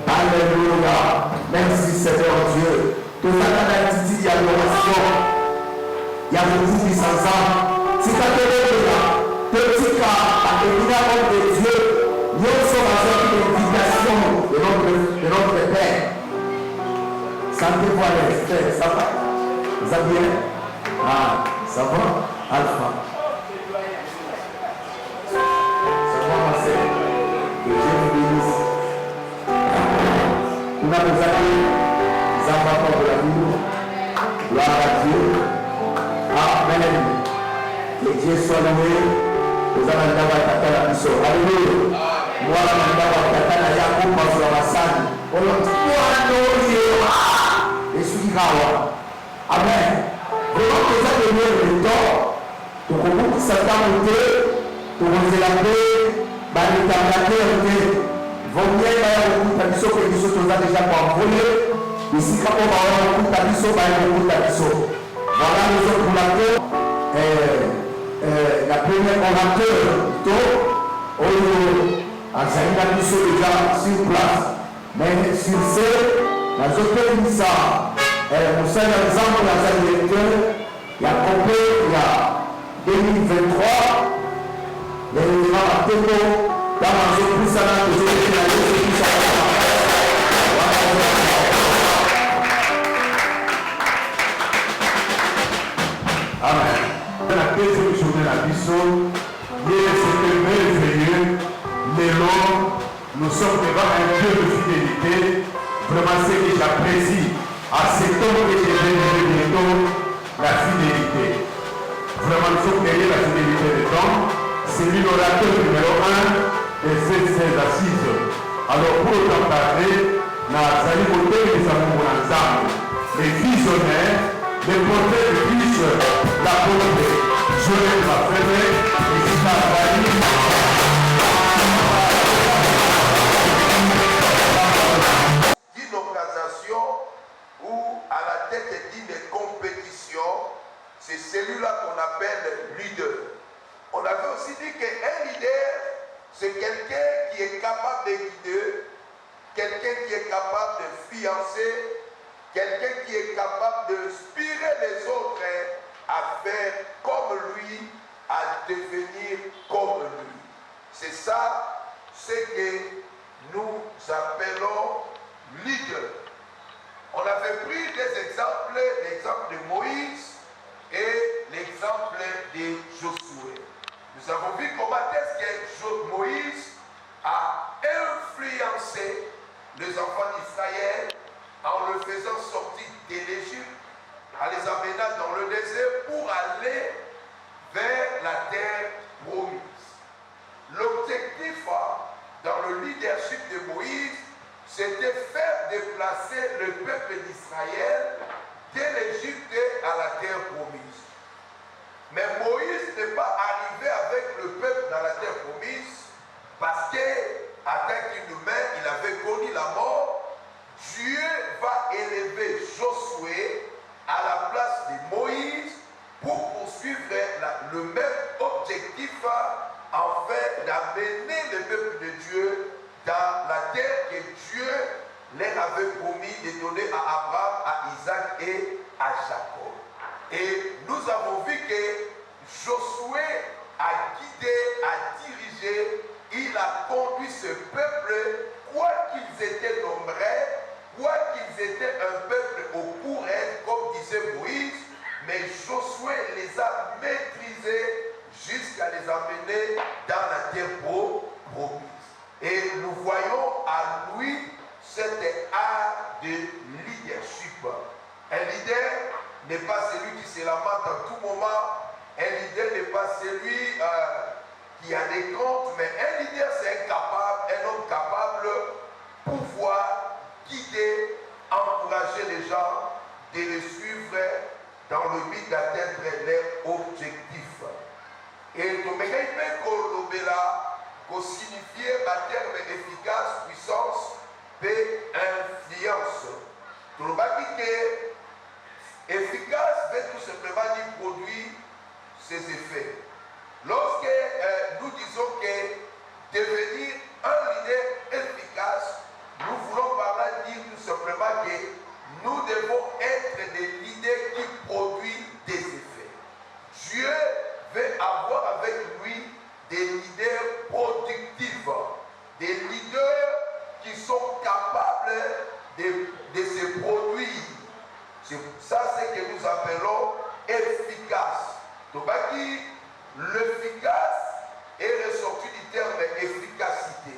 Alléluia. Merci Seigneur Dieu. Tout ça dans la petite adoration. Il y a beaucoup qui s'ensemble. Si tu as de petit cas, à l'évidemment de Dieu, nous sommes avec une invitation de notre Père. Sentez-vous à l'aise. Ça va? Vous allez bien? Ah, ça va? Alpha. Ça va, ma sœur? Que Dieu vous bénisse. Nous avons besoin des enfants de la vie. Gloire à Dieu. Amen. Que Dieu soit loué. Nous allons d'abord attaquer la mission. Alléluia. Nous allons d'abord attaquer la Yacoub sur la salle. On a dit, et celui qui a. Amen. Vraiment, que ça devienne le temps. Donc, on peut s'attendre pour vous élaborer, les tabernacles. Vont bien beaucoup de tabissos que nous sommes déjà envolés. Ici, quand on va avoir beaucoup de tabissos, beaucoup de tabissos. Voilà les autres orateurs. La première orateur, a salué la mission déjà sur place. Mais sur ce, la autres émissaires, nous sommes ensemble dans un directeur. Il y a compris, il y a 2023, les éléments à Témo. Amen. La deuxième journée de la mission, hier c'était merveilleux. Nous sommes devant un Dieu de fidélité. Vraiment, ce que j'apprécie à cet homme que j'ai révélé bientôt, la fidélité. Vraiment, nous sommes derrière la fidélité de l'homme. C'est lui l'orateur numéro 1 de ces assises. Alors pour autant parler, Nazali Moté les amours ensemble, les visionnaires, les porteurs de Christ, la beauté, Joël Mafreme, et Sibari. D'une organisation où à la tête d'une compétition, c'est celui-là qu'on appelle leader. On avait aussi dit qu'un leader, c'est quelqu'un qui est capable de guider, quelqu'un qui est capable de fiancer, quelqu'un qui est capable d'inspirer les autres à faire comme lui, à devenir comme lui. C'est ça ce que nous appelons leader. On avait pris des exemples, l'exemple de Moïse et l'exemple de Josué. Nous avons vu comment est-ce que Moïse a influencé les enfants d'Israël en le faisant sortir de l'Égypte, en les amenant dans le désert pour aller vers la terre promise. L'objectif dans le leadership de Moïse, c'était faire déplacer le peuple d'Israël de l'Égypte à la terre promise. Mais Moïse n'est pas arrivé avec le peuple dans la terre promise parce qu'en tant qu'humain, il avait connu la mort. Dieu va élever Josué à la place de Moïse pour poursuivre le même objectif afin d'amener le peuple de Dieu dans la terre que Dieu leur avait promis de donner à Abraham, à Isaac et à Jacob. Et nous avons vu que Josué a guidé, a dirigé, il a conduit ce peuple, quoi qu'ils étaient nombreux, quoi qu'ils étaient un peuple au courant, comme disait Moïse, mais Josué les a maîtrisés jusqu'à les amener dans la terre promise. Et nous voyons à lui cet art de leadership. Un leader n'est pas celui qui se lamente en tout moment. Un leader n'est pas celui qui a des comptes, mais un leader c'est un homme capable de pouvoir guider, encourager les gens, de les suivre dans le but d'atteindre leur objectif. Et donc, pour signifier un terme efficace, puissance, et influence. Tout le monde efficace veut tout simplement dire produire ses effets. Lorsque nous disons que avoir avec lui des leaders productifs, des leaders qui sont capables de se produire. Ça, c'est ce que nous appelons efficace. Donc, l'efficace est ressorti du terme efficacité.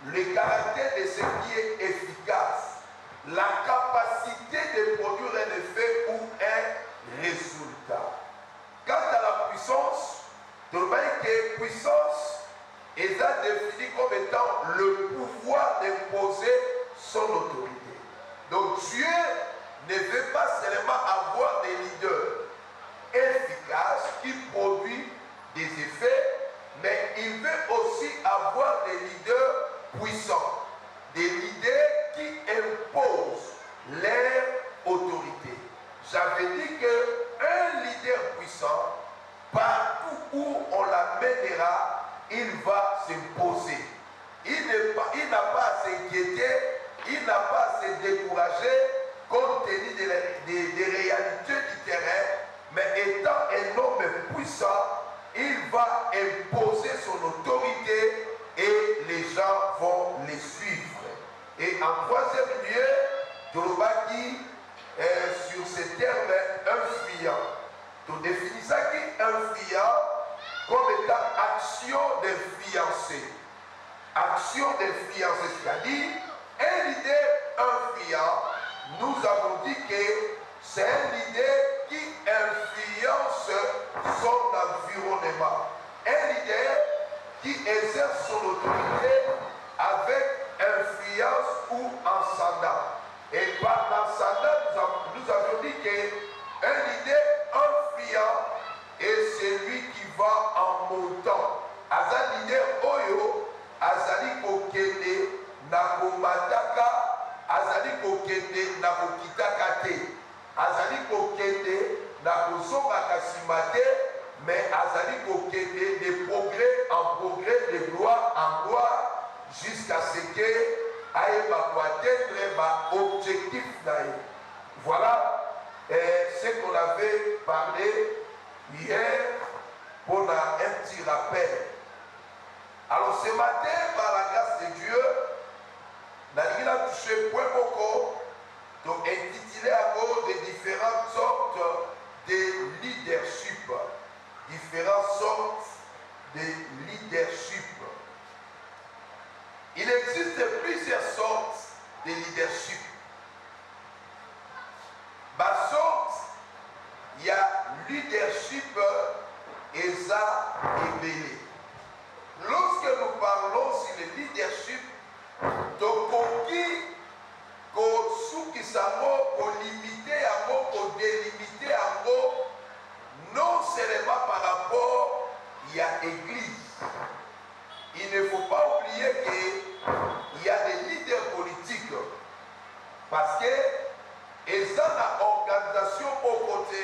Le caractère de ce qui est efficace, la capacité de produire un effet ou un résultat. Quant à la puissance, que puissance est définie comme étant le pouvoir d'imposer son autorité. Donc Dieu ne veut pas seulement avoir des leaders efficaces qui produisent des effets, mais il veut aussi avoir des leaders puissants, des leaders qui imposent leur autorité. J'avais dit qu'un leader puissant, partout où on l'amènera, il va s'imposer. Il n'a pas à s'inquiéter, il n'a pas à se décourager compte tenu des réalités du terrain, mais étant un homme puissant, il va imposer son autorité et les gens vont les suivre. Et en troisième lieu, Tolobaki, sur ce terme influent. Tu définis ça qui influent comme étant action d'influencer. Action d'influencer, c'est-à-dire un leader influent, nous avons dit que c'est un leader qui influence son environnement. Un leader qui exerce son autorité avec influence ou ascendant. Et par l'ascendant, nous avons dit qu'un leader influent est celui qui va en montant. Aza leader oyo, azali kokende na komataka, azali kokende na kokitaka te, azali kokende na kozonga kasimate, mais azali kokende de progrès en progrès, de gloire en gloire, jusqu'à ce que aïeba pour atteindre ma objectif naïe. Voilà ce qu'on avait parlé hier pour un petit rappel. Alors ce matin, par la grâce de Dieu, nous avons touché point beaucoup, donc intitulé à cause de différentes sortes de leadership. Différentes sortes de leadership. Il existe plusieurs sortes de leadership. Ma sorte, il y a leadership ESA et Bélé. Lorsque nous parlons sur le leadership, Tokoki, Kosukisamo, pour limiter à mot, pour délimiter à mot, non seulement par rapport, il y a Église. Il ne faut pas oublier qu'il y a des leaders politiques. Parce que, ils ont une organisation au côté,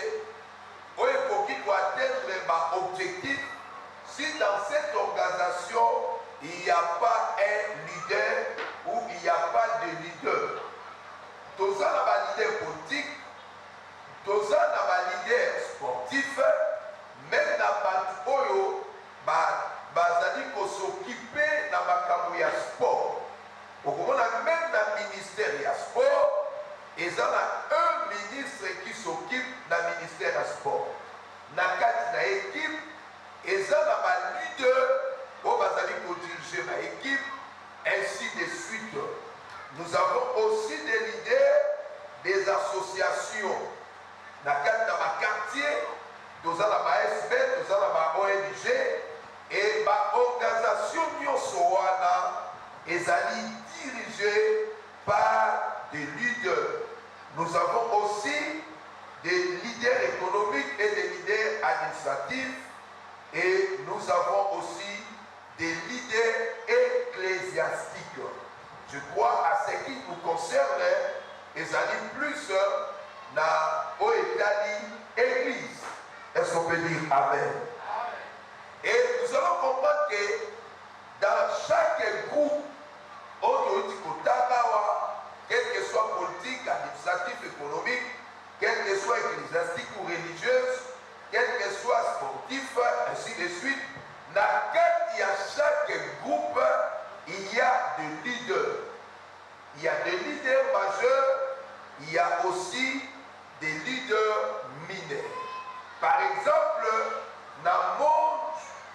où il faut atteindre l'objectif. Si dans cette organisation, il n'y a pas un leader ou il n'y a pas de leader, tous un leader politique, tous un leader sportif, même dans le Oyo, bazali ko s'occuper na makambo ya sport. Okomona même dans le ministère ya sport, ils ont un ministre qui s'occupe du ministère ya sport. Na kati na équipe, ils ont un leader où bazali ko diriger ma équipe, ainsi de suite. Nous avons aussi des leaders des associations. Na kati na ma quartier, nous avons ma SB, nous avons ma ONG. Et ma organisation Nyosowana est dirigée par des leaders. Nous avons aussi des leaders économiques et des leaders administratifs. Et nous avons aussi des leaders ecclésiastiques. Je crois à ce qui nous concerne, ils allaient plus dans l'Église. Est-ce qu'on peut dire Amen? Et nous allons comprendre que dans chaque groupe, quel que soit politique, administratif, économique, quel que soit ecclésiastique ou religieuse, quel que soit sportif, ainsi de suite, il y a chaque groupe, il y a des leaders. Il y a des leaders majeurs, il y a aussi des leaders mineurs. Par exemple, dans le monde,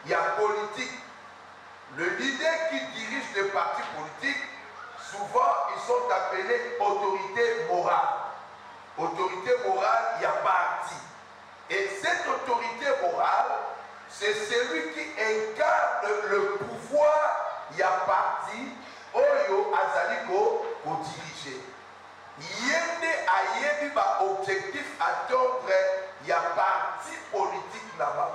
il y a politique. Le leader qui dirige les partis politiques, souvent ils sont appelés autorité morale. Autorité morale, il y a parti. Et cette autorité morale, c'est celui qui incarne le pouvoir, il y a parti, Oyo Azaliko pour diriger. Yende ayebi ba objectif atteindre, il y a parti politique là-bas.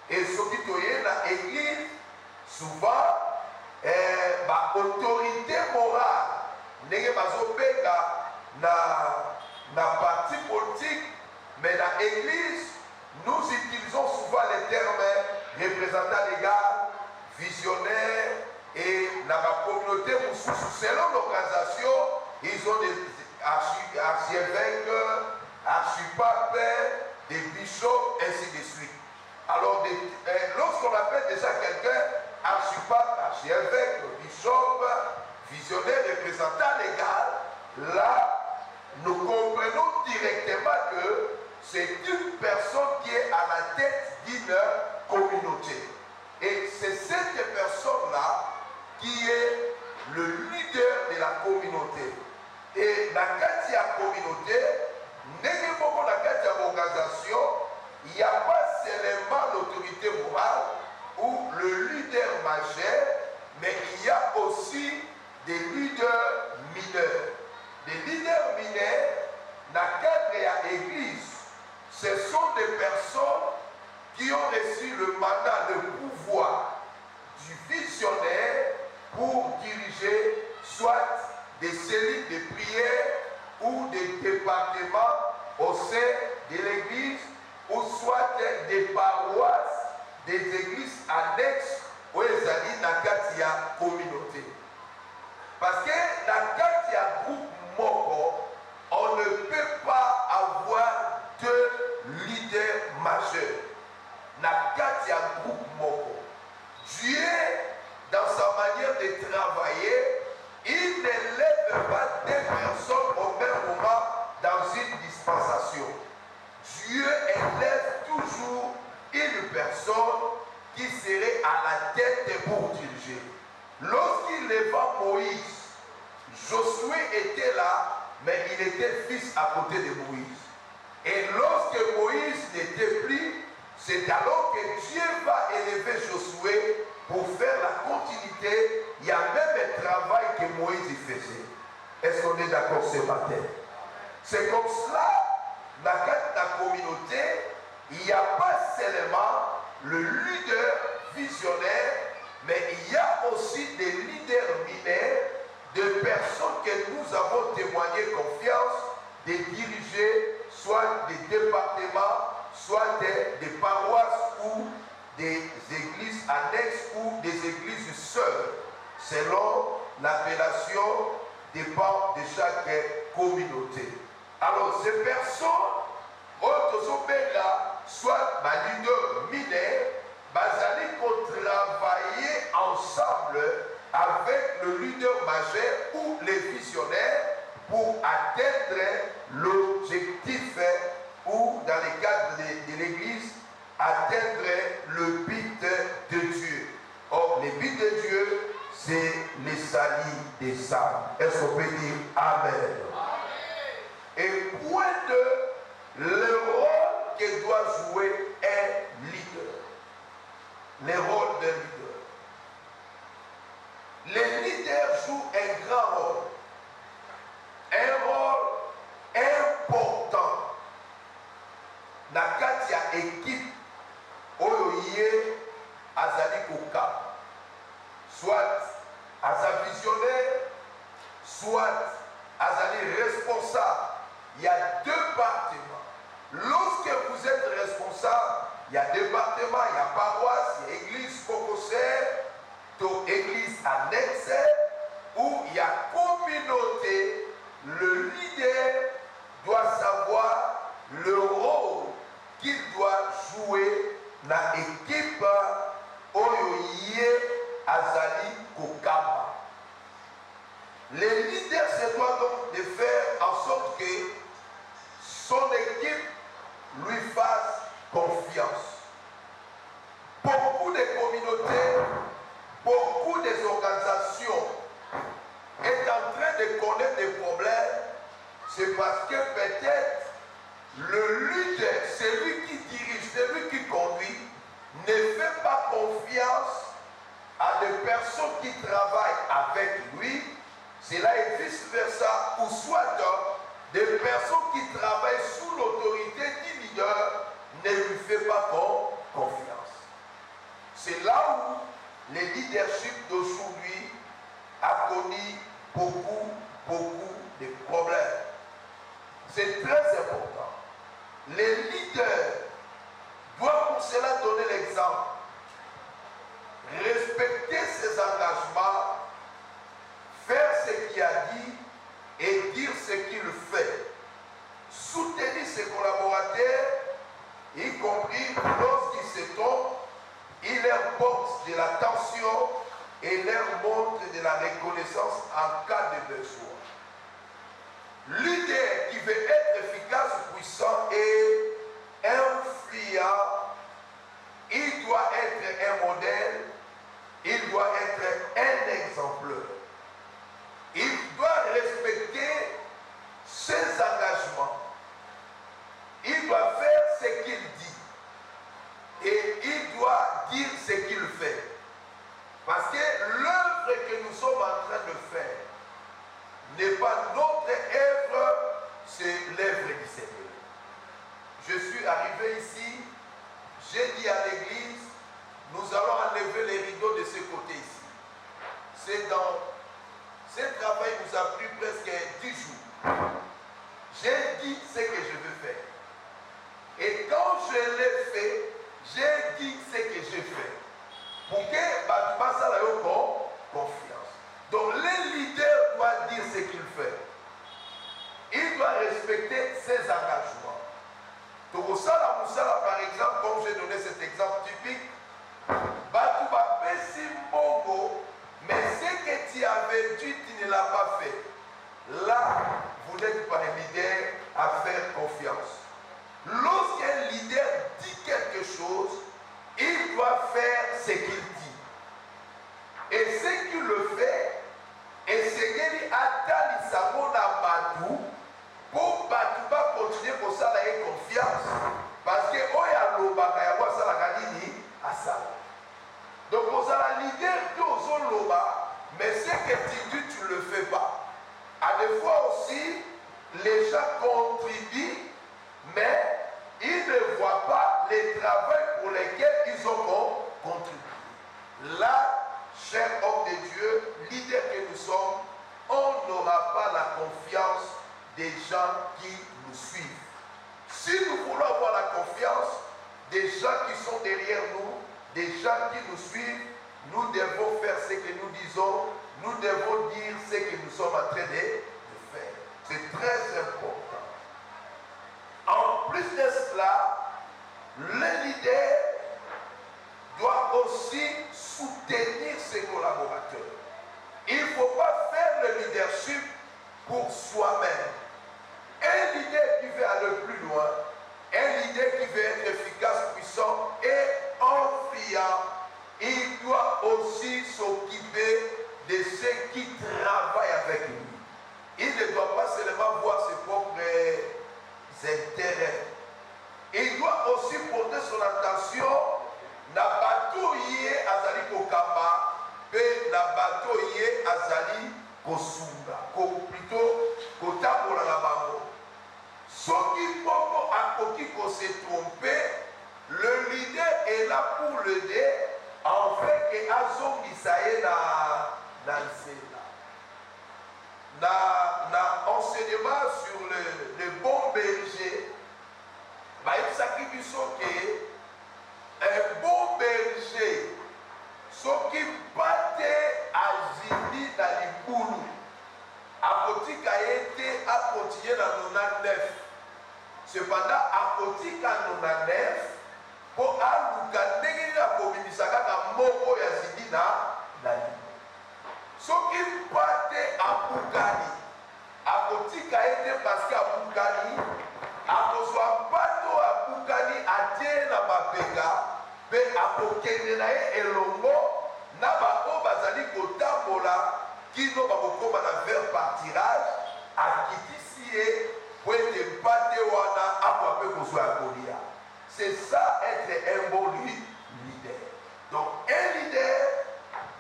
Et ce qui est dans l'église, souvent, ba autorité morale, n'est pas na parti politique, mais dans l'église, nous utilisons souvent les termes représentant légal, visionnaire, et dans la communauté, selon l'organisation, ils ont des archevêques, archipapes, des bishops, ainsi de suite. Alors, lorsqu'on appelle déjà quelqu'un archipape, archevêque, bishop, visionnaire, représentant légal, là, nous comprenons directement que c'est une personne qui est à la tête d'une communauté. Et c'est cette personne-là qui est le leader de la communauté. Et la communauté, dans la organisation, il n'y a pas seulement l'autorité morale ou le leader majeur, mais il y a aussi des leaders mineurs. Des leaders mineurs, dans le cadre de l'église, ce sont des personnes qui ont reçu le mandat, le pouvoir du visionnaire pour diriger soit des cellules de prière ou des départements au sein de l'église, ou soit des paroisses, des églises annexes où ils allaient dans la communauté. Parce que dans le groupe Moko, on ne peut pas avoir deux leaders majeurs. Dans le groupe Moko, Dieu, dans sa manière de travailler, il ne lève pas deux personnes au même moment dans une dispensation. Dieu élève toujours une personne qui serait à la tête pour diriger. Lorsqu'il leva Moïse, Josué était là, mais il était fils à côté de Moïse. Et lorsque Moïse n'était plus, c'est alors que Dieu va élever Josué pour faire la continuité. Il y a même un travail que Moïse faisait. Est-ce qu'on est d'accord ce matin? C'est comme cela, dans la communauté, il n'y a pas seulement le leader visionnaire, mais il y a aussi des leaders mineurs, de personnes que nous avons témoigné confiance, de diriger soit des départements, soit des paroisses ou des églises annexes ou des églises seules, selon l'appellation dépend de chaque communauté. Alors ces personnes, soit ma leader mineur, basali qu'on travailler ensemble avec le leader majeur ou les visionnaires pour atteindre l'objectif ou dans le cadre de l'église, atteindre le but de Dieu. Or, le but de Dieu, c'est le salut des âmes. Est-ce qu'on peut dire Amen? Et point de le rôle que doit jouer un leader. Le rôle d'un leader. Les leaders jouent un grand rôle. Un rôle important. Dans la équipe, Oyoye Azali Koka. Soit Azali visionnaire, soit Azali responsable. Il y a deux départements. Lorsque vous êtes responsable, il y a département, il y a paroisse, il y a église cocossaire, église annexe, où il y a communauté. Le leader doit savoir le rôle qu'il doit jouer dans l'équipe où azali kokamba. Les leaders se doivent donc de faire en sorte que son équipe lui fasse confiance. Beaucoup de communautés, beaucoup des organisations est en train de connaître des problèmes. C'est parce que peut-être le leader, celui qui dirige, celui qui conduit, ne fait pas confiance à des personnes qui travaillent avec lui. Cela est vice-versa, ou soit des personnes qui travaillent sous l'autorité du leader ne lui fait pas confiance. C'est là où le leadership d'aujourd'hui a connu beaucoup de problèmes. C'est très important. Les leaders doivent pour cela donner l'exemple, respecter ses engagements, faire ce qu'il a dit et dire ce qu'il fait. Soutenir ses collaborateurs, y compris lorsqu'ils se trompent, il leur porte de l'attention et leur montre de la reconnaissance en cas de besoin. Leader qui veut être efficace, puissant et influent, il doit être un modèle, il doit être un exemplaire. Il doit respecter ses engagements. Il doit faire ce qu'il dit. Et il doit dire ce qu'il fait. Parce que l'œuvre que nous sommes en train de faire n'est pas notre œuvre, c'est l'œuvre du Seigneur. Je suis arrivé ici, j'ai dit à l'église, nous allons enlever les rideaux de ce côté ici. Ce travail nous a pris presque 10 jours. J'ai dit ce que je veux faire. Et quand je l'ai fait, j'ai dit ce que j'ai fait. Pour que Batouba ait confiance. Donc le leader doit dire ce qu'il fait. Il doit respecter ses engagements. Tokosala Moussala, par exemple, comme j'ai donné cet exemple typique, Batouba Pessi Mbongo, mais ce que tu avais dit, tu ne l'as pas fait. Là, vous n'êtes pas un leader à faire confiance. Lorsqu'un leader dit quelque chose, il doit faire ce qu'il dit. Et ce qu'il le fait, et ce qu'il attend, il s'abonne à Batou, pour Batouba continuer pour ça, il a confiance. Parce que, Oya Loba, Kayawa Salagadini, à ça. Donc, vous avez leader qui est Loba, mais ce que tu dis, tu ne le fais pas. À des fois aussi, les gens contribuent, mais ils ne voient pas les travaux pour lesquels ils ont contribué. Là, chers hommes de Dieu, leaders que nous sommes, on n'aura pas la confiance des gens qui nous suivent. Si nous voulons avoir la confiance des gens qui sont derrière nous, des gens qui nous suivent, nous devons faire ce que nous disons, nous devons dire ce que nous sommes en train de faire. C'est très important. En plus de cela, le leader doit aussi soutenir ses collaborateurs. Il ne faut pas faire le leadership pour soi-même. Un leader qui veut aller plus loin, un leader qui veut être efficace, puissant et influent, il doit aussi s'occuper de ceux qui travaillent avec lui. Il ne doit pas seulement voir ses propres intérêts. Il doit aussi porter son attention na bateau yé azali kokamba pe na bateau yé azali kosunga ko plutôt kotambola na bango. Soki moko akoki ko se tromper, le leader est là pour l'aider en fait que azongisa ye na nzela. Na enseignement sur le bon berger, il s'agit un bon berger, ce qui battait Azini dans les boules, à côté a été à continuer dans 99. Cependant, à côté à 99, pour Alouka, la communauté à Moko Yazidi kino bakokoma na vers par tirage akitisi ye po ete mpate wana akwape kozwa ya kolia. C'est ça être un bon leader. Donc un leader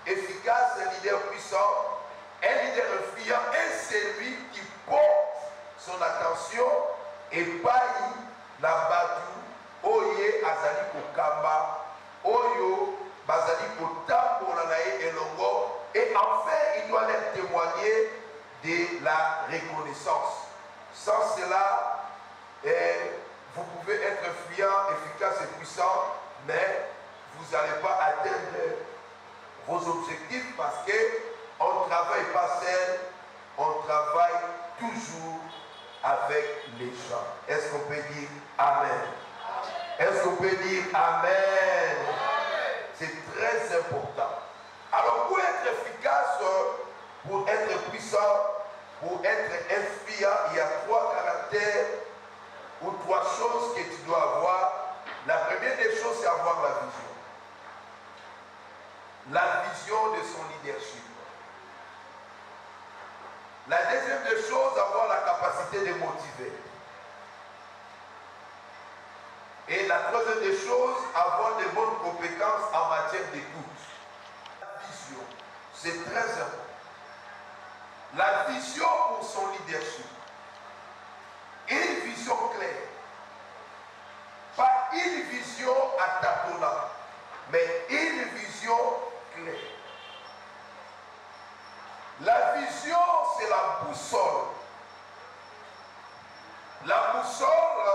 efficace, un leader puissant, un leader influent, et c'est lui qui porte son attention et paye la batu oye azali kokamba oyo bazali kotambola na ye elongo, et enfin il doit leur témoigner de la reconnaissance. Sans cela, vous pouvez être influent, efficace et puissant, mais vous n'allez pas atteindre vos objectifs parce qu'on ne travaille pas seul, on travaille toujours avec les gens. Est-ce qu'on peut dire Amen? Est-ce qu'on peut dire Amen? C'est très important. Alors pour être efficace, pour être puissant, pour être influent, il y a 3 caractères ou 3 choses que tu dois avoir. La première des choses, c'est avoir la vision. La vision de son leadership. La deuxième des choses, avoir la capacité de motiver. Et la troisième des choses, avoir de bonnes compétences en matière d'écoute. La vision, c'est très important. La vision pour son leadership. Une vision claire. Pas une vision à tâtonnant, mais une vision claire. La vision, c'est la boussole. La boussole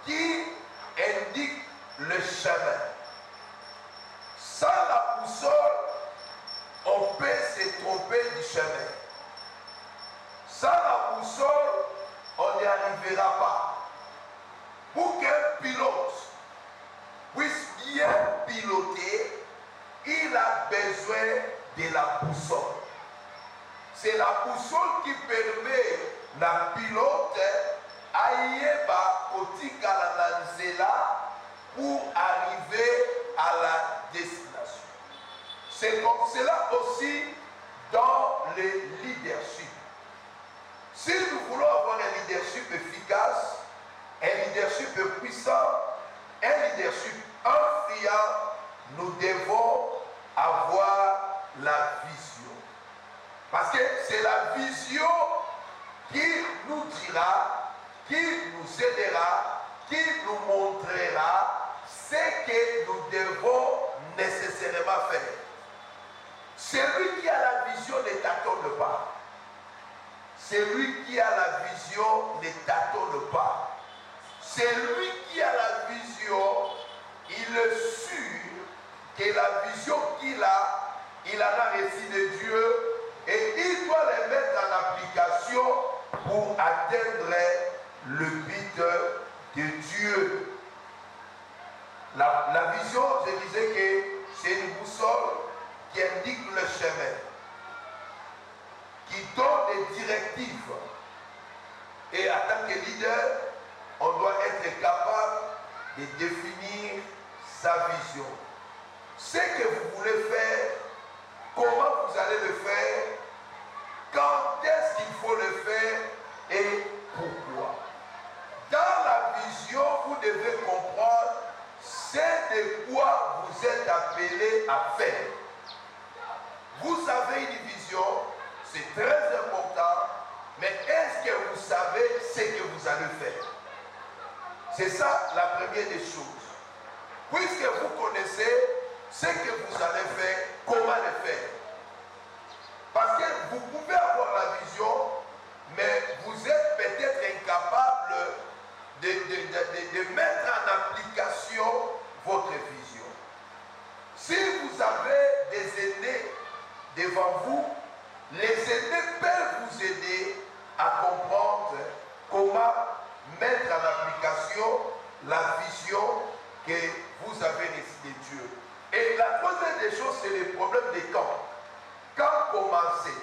qui indique le chemin. Sans la boussole, on peut se tromper du chemin. Sans la boussole, on n'y arrivera pas. Pour qu'un pilote puisse bien piloter, il a besoin de la boussole. C'est la boussole qui permet la pilote ayeba kotika la nzela pour arriver à la destination. C'est comme cela aussi dans le leadership. Si nous voulons avoir un leadership efficace, un leadership puissant, un leadership influent, nous devons avoir la vision. Parce que c'est la vision qui nous dira, qui nous aidera, qui nous montrera ce que nous devons nécessairement faire. Celui qui a la vision ne tâtonne pas. Celui qui a la vision ne tâtonne pas. Celui qui a la vision, il est sûr que la vision qu'il a, il en a reçu de Dieu et il doit les mettre en application pour atteindre le but de Dieu. La vision, je disais que c'est une boussole qui indique le chemin, qui donne des directives. Et en tant que leader, on doit être capable de définir sa vision. Ce que vous voulez faire, comment vous allez le faire, quand est-ce qu'il faut le faire et pourquoi. Dans la vision, vous devez comprendre c'est de quoi vous êtes appelé à faire. Vous avez une vision, c'est très important, mais est-ce que vous savez ce que vous allez faire? C'est ça la première des choses. Puisque vous connaissez ce que vous allez faire, comment le faire. Parce que vous pouvez avoir la vision, mais vous êtes peut-être incapable de mettre en application votre vision. Si vous avez des aînés devant vous, les aînés peuvent vous aider à comprendre comment mettre en application la vision que vous avez reçue de Dieu. Et la troisième des choses, c'est le problème des quand. Quand commencer?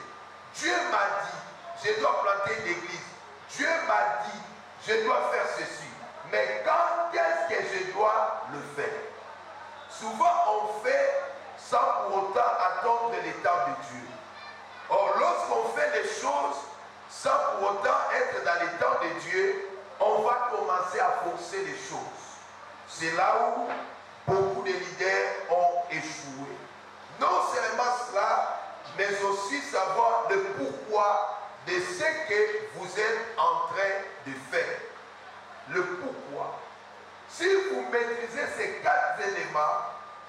Dieu m'a dit, je dois planter une église. Dieu m'a dit, je dois faire ceci. Mais quand est-ce que je dois le faire? Souvent, on fait sans pour autant attendre le temps de Dieu. On choses sans pour autant être dans les temps de Dieu, on va commencer à forcer les choses. C'est là où beaucoup de leaders ont échoué. Non seulement cela, mais aussi savoir le pourquoi de ce que vous êtes en train de faire. Le pourquoi. Si vous maîtrisez ces 4 éléments,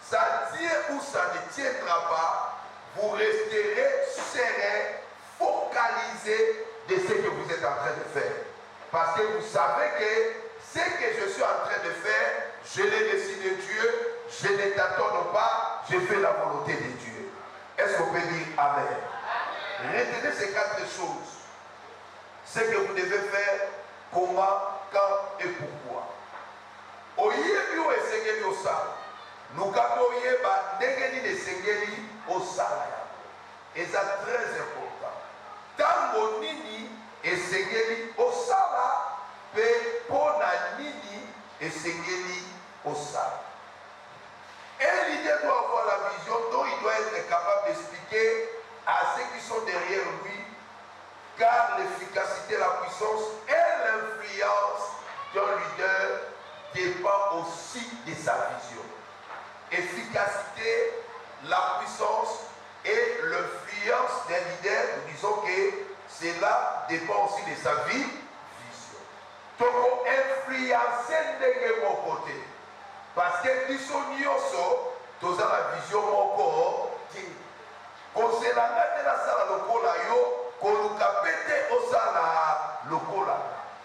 ça tient ou ça ne tiendra pas, vous resterez serein, focalisé de ce que vous êtes en train de faire. Parce que vous savez que ce que je suis en train de faire, je l'ai décidé Dieu, je ne t'attends pas, je fais la volonté de Dieu. Est-ce qu'on peut dire Amen? Retenez ces 4 choses. Ce que vous devez faire, comment, quand et pourquoi. Oyebi o esengeli osala. Nukapo oyeba ndenge nini esengeli osala. Et ça très important. Tango nini esengeli osala pe pona nini esengeli osala. Un leader doit avoir la vision dont il doit être capable d'expliquer à ceux qui sont derrière lui, car l'efficacité, la puissance et l'influence d'un leader dépend aussi de sa vision. Efficacité, la puissance et l'influence d'un leader, nous disons que cela dépend aussi de sa vision. Donc, influencer de mon côté. Parce que nous sommes dans la vision mon corps. Konselanga te na sala lokola yo, koluka pete osala lokola.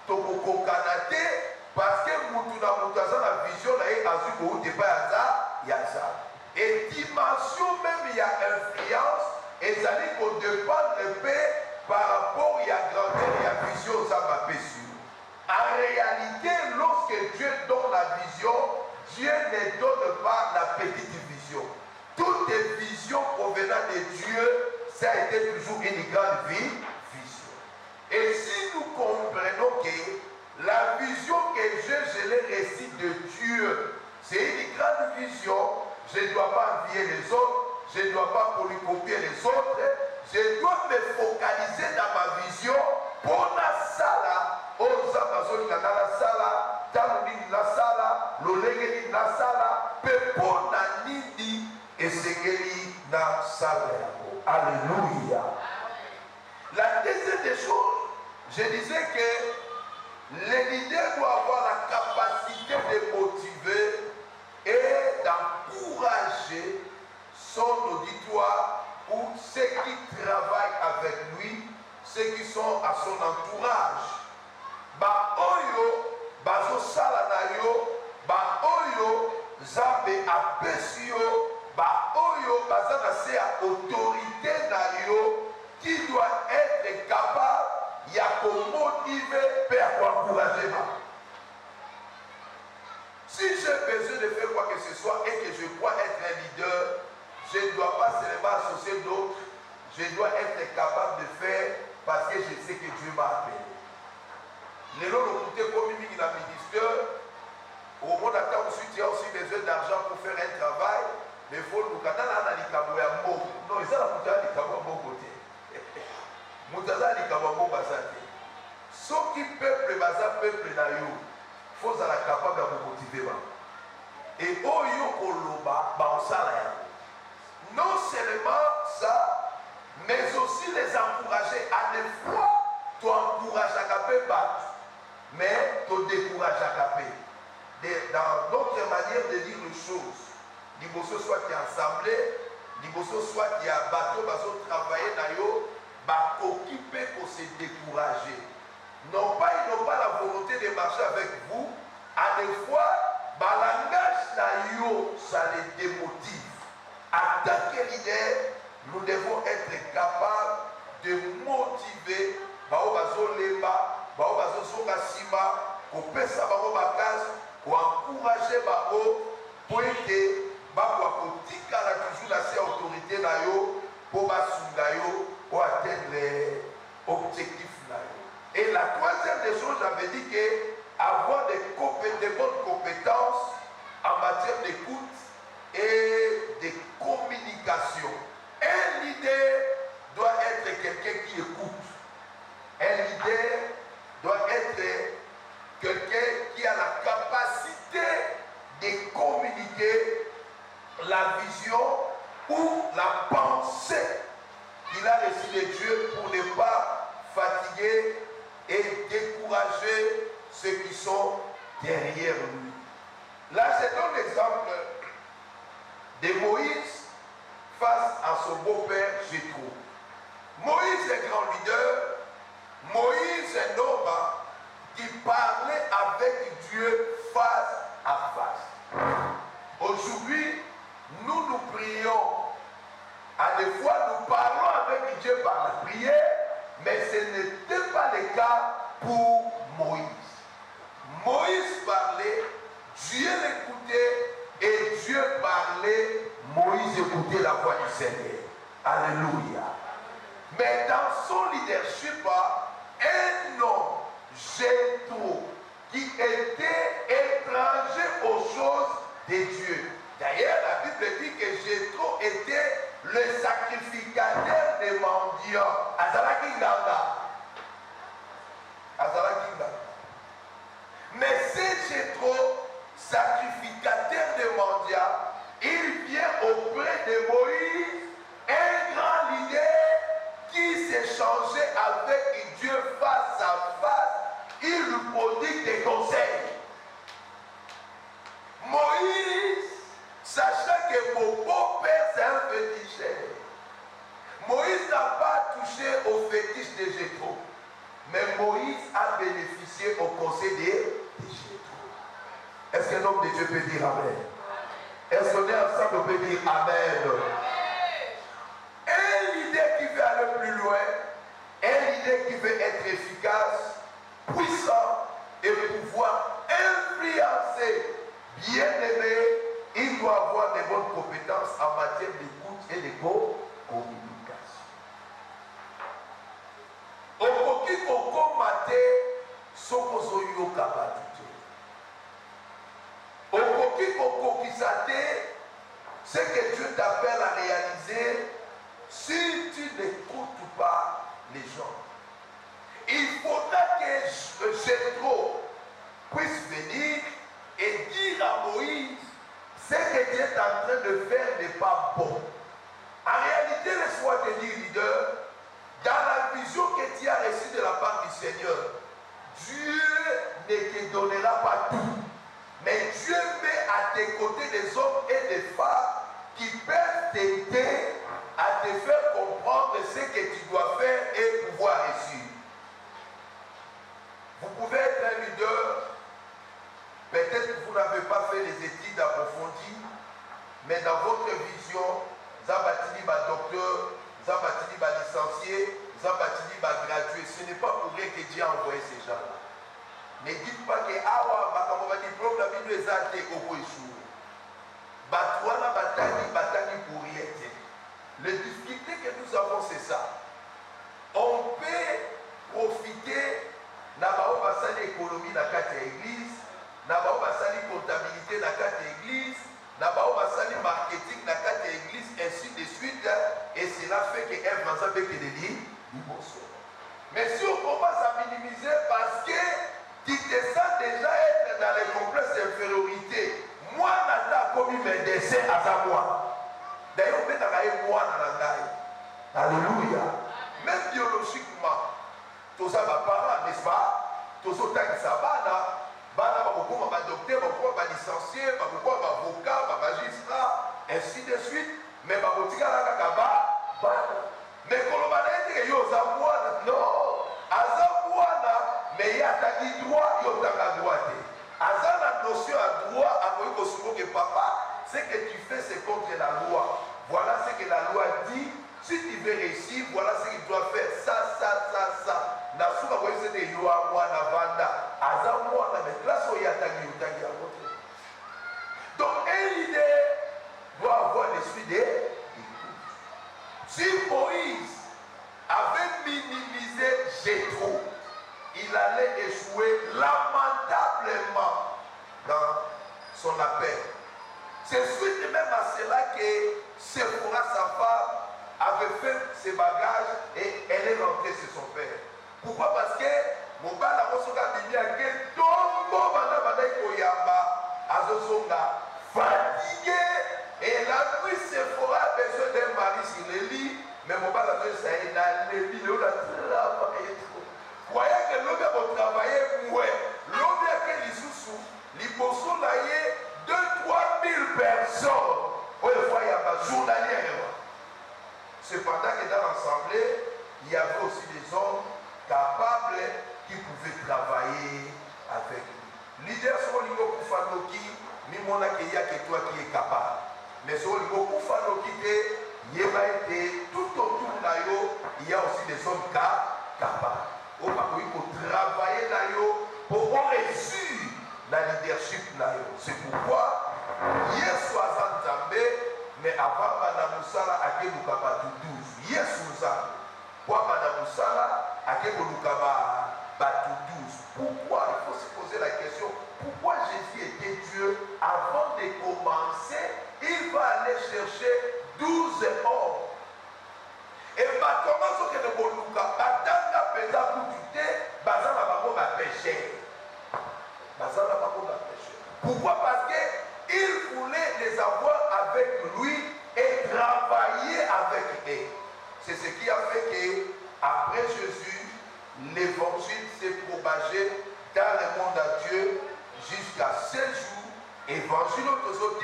Tokokokana te parce que mutu na mutu aza na vision na ye azu ko te pa ya ça. Et dimension même ya influence ezali ko dépendre pe par rapport ya grandeur ya vision za ma pessu. En réalité, lorsque Dieu donne la vision, Dieu ne donne pas la petite vision. Toute vision provenant de Dieu, ça a été toujours une grande vision. Et si nous comprenons que la vision que je l'ai reçue de Dieu, c'est une grande vision, je ne dois pas envier les autres, je ne dois pas polycopier les autres, je dois me focaliser dans ma vision pour la sala, aux Amazones, la sala, Tamouline, la sala, l'Olegeli, la sala, pour la nidi. Et c'est guéri dans sa vie. Alléluia. La deuxième des choses, je disais que le leader doit avoir la capacité de motiver et d'encourager son auditoire ou ceux qui travaillent avec lui, ceux qui sont à son entourage. Ba oyo, bazo sala na yo, ba oyo, zabe apesio, ba oyo bazana se a autorité na yo qui doit être capable ya ko motiver et à encourager. Si j'ai besoin de faire quoi que ce soit et que je crois être un leader, je ne dois pas seulement associer d'autres, je dois être capable de faire parce que je sais que Dieu m'a appelé. Les lots de comme il a ministère, au monde à temps où tu as aussi besoin d'argent pour faire un travail. Mais il faut nous dire que non, ils ont la côté. Moutaza li kabambo basate. Ce qui peuple basa peuple na yo, faut être capable de motiver ba. Et oyo koloba ba osala ya. Non seulement ça, mais aussi les encourager à la fois. Tu encourages à caper battre, mais tu décourages à caper. Dans notre manière de dire les choses. Liboso soit qui est assemblé, liboso soit qui a bateau, bateau travailler dans yo, ba occupé pour se décourager. Non pas, ils n'ont pas la volonté de marcher avec vous. À des fois, ba langage na yo, ça les démotive. En tant que leader, nous devons être capables de motiver bao bazo leba, bao bazo songa sima, ko pesa bao bakaz, ko encourager bao pour que bakwa kotika la toujours la ces autorité na yo pour basunga yo pour atteindre l'objectif na yo. Et la troisième des choses, j'avais dit que avoir des bonnes compétences en matière d'écoute et de communication. Un leader doit être quelqu'un qui écoute. la pensée qu'il a reçue de Dieu pour ne pas fatiguer et décourager ceux qui sont derrière lui. Là, c'est un exemple de Moïse face à son beau-père Jéthro. Moïse est grand leader. Moïse est un homme qui parlait avec Dieu face à face. Aujourd'hui, nous prions. À des fois, nous parlons avec Dieu par la prière, mais ce n'était pas le cas pour Moïse. Moïse parlait, Dieu l'écoutait, et Dieu parlait, Moïse écoutait la voix du Seigneur. Alléluia. Mais dans son leadership, un homme, Jéthro, qui était étranger aux choses de Dieu. D'ailleurs, la Bible dit que Jéthro était le sacrificateur des mendiants. Azalaki Nganga. Mais c'est Jéthro, sacrificateur des mendiants, il vient auprès de Moïse, un grand leader qui s'échangeait avec Dieu face à face. Il lui prodigue des conseils. Moïse, sachant que mon beau-père c'est un féticheur, Moïse n'a pas touché au fétiche de Jéthro, mais Moïse a bénéficié au conseil de Jéthro. Est-ce qu'un homme de Dieu peut dire Amen? Est-ce qu'on est ensemble, on peut dire Amen? Un leader qui veut aller plus loin, un leader qui veut être efficace, puissant et pouvoir influencer, bien aimé, il doit avoir des bonnes compétences en matière d'écoute et de communication. Okoki koko mate sokozo yoka batute. Okoki koko kisate, ce que Dieu t'appelle à réaliser si tu n'écoutes pas les gens. Il faudra que Jéthro puisse venir et dire à Moïse ce que Dieu est en train de faire n'est pas bon. En réalité, laisse-moi te dire, leader, dans la vision que tu as reçue de la part du Seigneur, Dieu ne te donnera pas tout. Mais Dieu met à tes côtés des hommes et des femmes qui peuvent t'aider à te faire comprendre ce que tu dois faire et pouvoir réussir. Vous pouvez être un leader. Peut-être que vous n'avez pas fait les études approfondies, mais dans votre vision, Zabatini va docteur, Zabatini va licencié, Zabatini va gradué. Ce n'est pas pour rien que Dieu a envoyé ces gens-là. Ne dites pas que Awa Makamova diplôme la Bible est athée au bout échoué. Batouana Batani pour rien. Les difficultés que nous avons, c'est ça. On peut profiter d'abord de l'économie dans l'église. Nabao basali comptabilité na carte église, nabao basali marketing na carte église, ainsi de suite, et cela fait que un vanza peut que les mais si on commence à minimiser parce que tu te sens déjà être dans les complexes d'infériorité, moi n'attends comme mes dessins à sa moi. D'ailleurs, on peut travailler moi dans la taille. Alléluia. Même biologiquement, tout ça va parler, n'est-ce pas? Tout ça va bana bakokoma ba docteur bakokoma ba licencié bakokoma ba avocat ba magistrat ainsi de suite mais bakotikala kaka bana mais koloba na ete yo za mwana non aza mwana mais ye ataki droit yo otaka droit te aza na notion à droit akoki kosungo ke papa ce que tu fais c'est contre la loi, voilà ce que la loi dit, si tu veux réussir voilà ce qu'il doit faire, ça nasuka kwa hiyo sete yo mwana vanda aza mwana mais grâce au yatagi utangi à côté. Donc un leader doit avoir l'esprit d'écoute. Si Moïse avait minimisé Jéthro, il allait échouer lamentablement dans son appel. C'est suite même à cela que Séphora, sa femme, avait fait ses bagages et elle débit, on a travaillé trop. Voyez que l'homme a travaillé, ouais. L'homme a fait les sous-sous, les bossons là, 2 000 à 3 000 personnes. Oui, il y a un journalier. Cependant que dans l'assemblée, il y avait aussi des hommes capables qui pouvaient travailler avec lui. Leader sur le niveau Koufanoki, Mimona Keya que toi qui es capable. Mais sur le niveau Koufanoki, il y a été tout autour d'Ayo, il y a aussi des hommes capables. On va travailler d'Ayo pour réussir la leadership d'Ayo. C'est pourquoi, hier soir, mais avant Madame Moussala, à Kebukaba 12. Hier soir, pour Madame Moussala, à Kebukaba 12. Pourquoi? Il faut se poser la question. Pourquoi Jésus était Dieu? Avant de commencer, il va aller chercher 12 hommes. Et comment est-ce que le Boluka, Batanga Pesa Koutute, Bazana Babo va pécher. Bazana Babo va pécher. Pourquoi? Parce qu'il voulait les avoir avec lui et travailler avec eux. C'est ce qui a fait que, après Jésus, l'évangile s'est propagé dans le monde à Dieu jusqu'à 7 jours. Évangile aux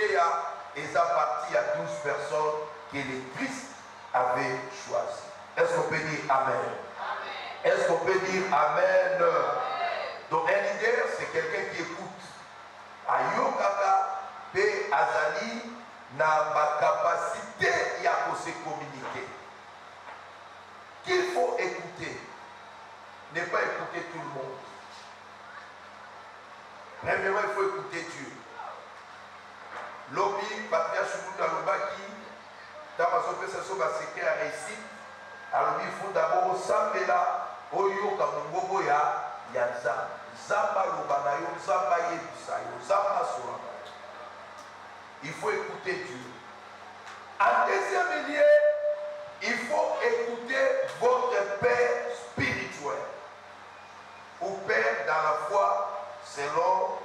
et ça partit à 12 personnes que le Christ avait choisi. Est-ce qu'on peut dire Amen? Est-ce qu'on peut dire Amen? Donc un leader, c'est quelqu'un qui écoute. Ayokaka pe azali na ma capacité à se communiquer. Qu'il faut écouter. Ne pas écouter tout le monde. Premièrement, il faut écouter Dieu. Lobby, Patria Choukou Lobaki, Tamasope Sasso Baseke a réussi. Alors il faut d'abord Sambela, Oyo Kamungobo Yanza, Zamba Lobanayo, Zamba Yebusayo, Zamba Soama. Il faut écouter Dieu. En deuxième lieu, il faut écouter votre Père spirituel. Ou Père dans la foi, selon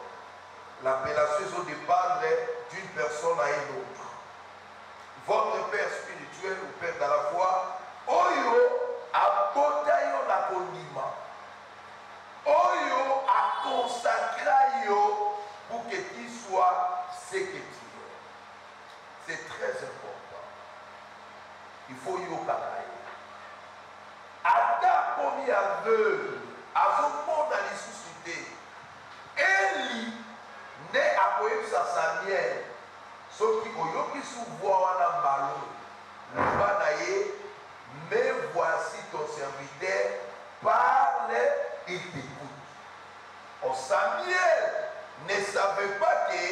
l'appellation, ils dépendre d'une personne à une autre. Votre Père spirituel ou Père dans la foi, Oyo abotayo la kondima. Oyo a consacré pour que tu sois ce que tu es. C'est très important. Il faut y aller. Ada komi aveugle, azomona dans les sociétés. Eli ne akoye sa Samuel. Soki oyoki souvent wana mbalo. Lobanaye, mais voici ton serviteur, parle, il t'écoute. Oh, Samuel ne savait pas que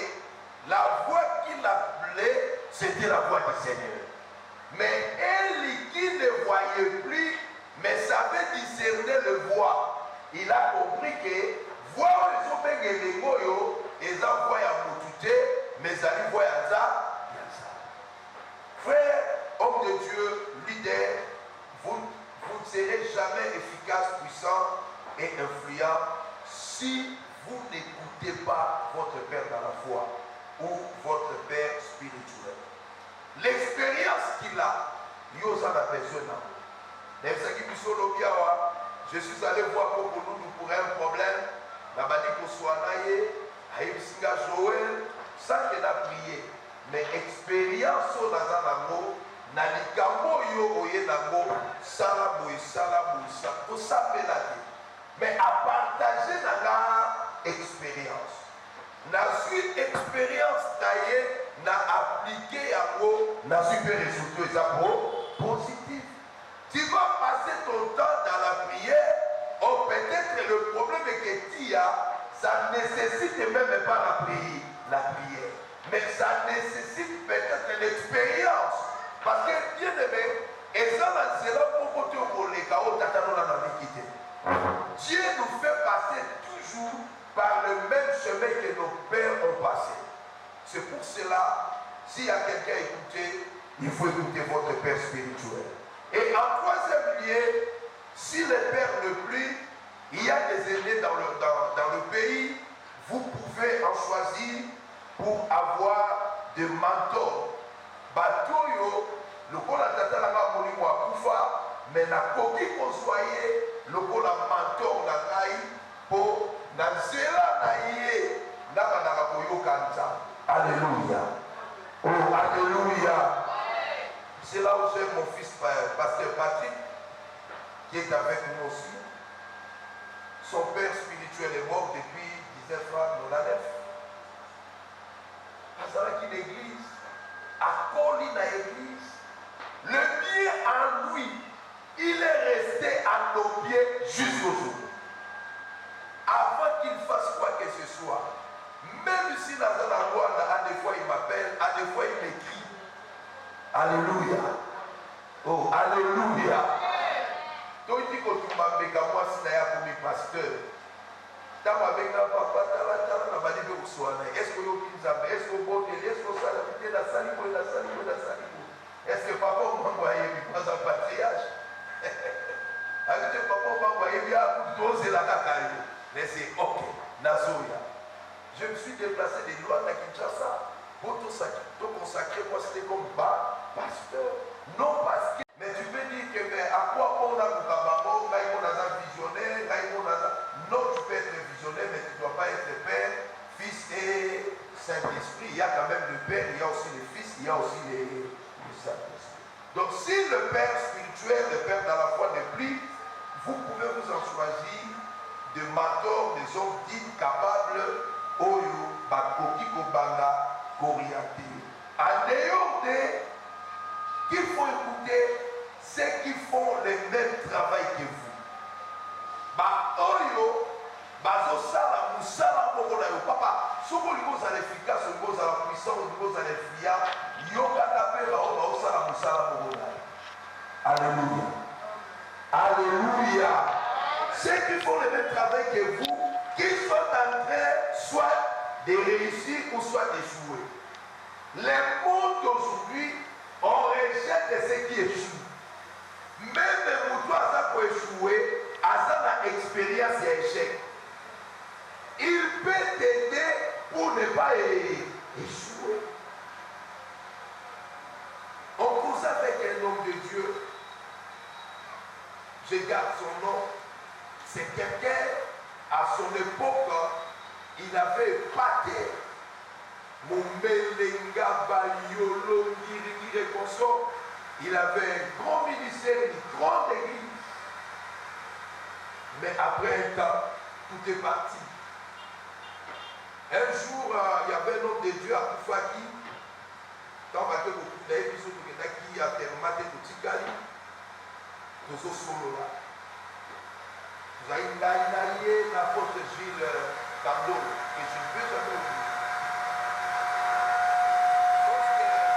la voix qu'il appelait, c'était la voix du Seigneur. Mais Eli qui ne voyait plus, mais savait discerner le voix. Il a compris que voix les hommes les moyo, et ça voix à Moutouté, mais ça lui voit à ça. Frère, homme de Dieu, leader, vous ne serez jamais efficace, puissant et influent si vous n'écoutez pas votre Père dans la foi ou votre Père spirituel. L'expérience qu'il a, il y a la personne. Je suis allé voir pour un problème. La Badiko Soanaye, Aïbsinga Joël, sans qu'il a prié. Mais expérience dans un amour, Nalikamo yo oye nango, Salaboui, pour s'appeler. Mais à partager dans expérience. Na suite expérience taillée, na appliqué à vous, na super résultat positif. Tu vas passer ton temps dans la prière, ou peut-être le problème que tu as, ça ne nécessite même pas la prière. Mais ça nécessite peut-être l'expérience. Parce que bien aimé, et ça c'est là pour côté au Dieu nous fait passer toujours par le même chemin que nos pères ont passé. C'est pour cela, s'il y a quelqu'un à écouter, il faut écouter votre Père spirituel. Et en troisième lieu, si le Père ne plie, il y a des aînés dans le pays, vous pouvez en choisir pour avoir des mentors. Batoyo, le Kola Tatalama Molimo Akoufa, mais nakoki kozwaye lokola mentor na ngai po na nzela na ye ndabandaka koyoka nzambe. Alléluia. Oh, alléluia. C'est là où j'ai mon fils, pasteur Patrick, qui est avec nous aussi. Son père spirituel est mort depuis 1999. Azalaki l'église, à Colline à l'église, le bien en lui, il est resté à nos pieds jusqu'au jour. Avant qu'il fasse quoi que ce soit, même si dans la loi, à des fois il m'appelle, à des fois il m'écrit. Alléluia. Oh, alléluia. Donc il dit que tu m'as béga moi si d'ailleurs pour mes pasteurs. Dans ma béga papa, tala, m'a dit que vous soyez. Est-ce que vous avez, est-ce que vous avez, est-ce que vous avez la salibo, la salibo, la salibo. Est-ce que papa m'a envoyé pas un patriarche? Avec le papa m'a envoyé bien doser la cacaille. Mais c'est ok, Nazoya. Je me suis déplacé des lois à Kinshasa pour tout consacrer. Moi, c'était comme pasteur. Non, parce que. Mais tu peux dire que, mais à quoi on a le Kababo, visionnaire, non, tu peux être visionnaire, mais tu ne dois pas être Père, Fils et Saint-Esprit. Il y a quand même le Père, il y a aussi le Fils, il y a aussi le Saint-Esprit. Donc, si le Père spirituel, le Père dans la foi n'est plus, vous pouvez vous en choisir de mentors, des hommes dignes, capables, Oyo, Bakoki, Kobanga, Koriate. En dehors de qu'il faut écouter ceux qui font le même travail que vous. Ba Oyo, Bazosala, Moussala, Mokonayo, papa, si vous êtes efficace, si vous êtes puissant, si vous êtes fiable, Yoga Tapé, Bazosala, Moussala, Mokonayo. Alléluia. Alléluia. Ceux qui font le même travail que vous, qu'ils soient en train soit de réussir ou soit d'échouer. Les mondes d'aujourd'hui, on rejette ceux qui échouent. Même Moutou Asa pour échouer, Asa n'a expérience et échec. Il peut t'aider pour ne pas échouer. On cause avec un homme de Dieu. Je garde son nom. C'est quelqu'un, à son époque, il avait épaté mon Melenga, Bayolo, Ngiri, Consort. Il avait un grand ministère, une grande église. Mais après un temps, tout est parti. Un jour, il y avait un homme de Dieu à Koufaki. Dans ma tête, il y a un épisode qui a terminé pour Tikali. Nous sommes là. Vous avez une la faute de Gilles Cabdo, que je ne veux jamais oublier.